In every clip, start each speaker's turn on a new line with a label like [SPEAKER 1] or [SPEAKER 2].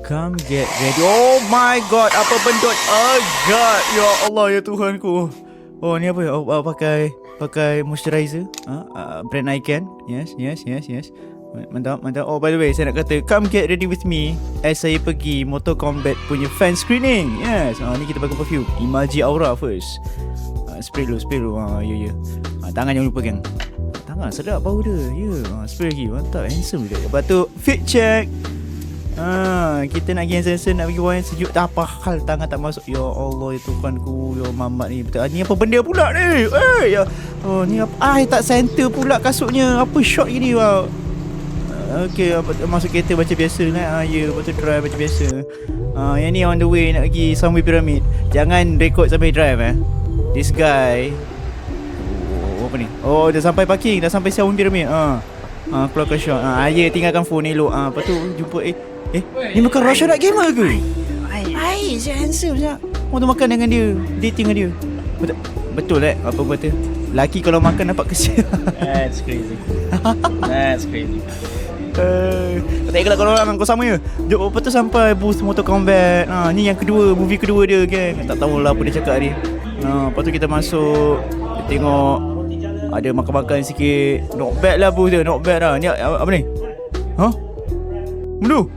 [SPEAKER 1] Come get ready. Oh my god, apa benda? Oh god, ya Allah, ya Tuhanku. Oh, ni apa? Oh, pakai moisturizer. Brand Icon. Yes. Mantap. Oh, by the way, saya nak kata come get ready with me as saya pergi Mortal Kombat punya fan screening. Yes. Ni kita pakai perfume Imaji Aura first. Spray dulu. Ya. Tangan jangan lupa kan. Tangan sedap bau dia. Ya. Spray lagi. Mantap, handsome dia. Lepas tu fit check. Kita nak pergi handsome, nak pergi wine sejuk, tak apa hal tangan tak masuk. Ya Allah, ya Tuhanku, ya mamat ni betul. Ni apa benda pula ni? Ya. Oh, ni apa? Tak center pula kasutnya. Apa shot gini? Wow. Okay, masuk kereta baca biasa lah. Ya, lepas tu drive baca biasa. Yang ni on the way nak pergi Sunway Pyramid. Jangan record sampai drive This guy. Apa ni? Oh, dah sampai parking, dah sampai Sunway Pyramid. Keluar ke shot. Ya, tinggalkan phone elok. Lepas tu jumpa ni bukan Roshanak Gamer ke? Hai, si handsome siap. Mau tu makan dengan dia, dating dengan dia. Betul apa kata? Laki kalau makan dapat kesian.
[SPEAKER 2] That's crazy.
[SPEAKER 1] Tak kalau orang kau sama je. Lepas tu sampai booth Mortal Kombat. Ni yang kedua, movie kedua dia kan. Tak tahulah apa dia cakap ni. Lepas tu kita masuk, kita tengok ada makan-makan sikit. Not bad lah booth dia, not bad lah. Ni apa ni? Menu?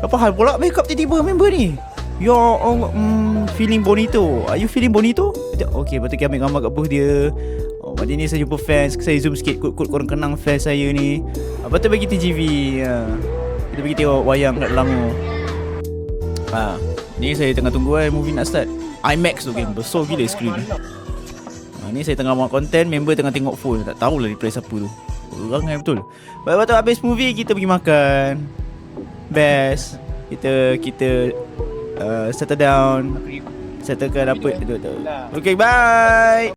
[SPEAKER 1] Apa hal pula make up tiba-tiba member ni? Ya Allah, feeling bonito. Are you feeling bonito? Okay, lepas tu kita ambil gambar kat booth dia. Lepas ni saya jumpa fans. Saya zoom sikit, kod korang kenang fans saya ni. Lepas tu bagi TGV. Kita pergi tengok wayang kat dalam tu. Ni saya tengah tunggu movie nak start. IMAX tu kan, besar gila screen. Ni saya tengah buat konten, member tengah tengok phone. Tak tahulah reply siapa tu. Orang betul. Lepas tu habis movie kita pergi makan. Best. Kita settle down. Settlekan apa. Okay, bye.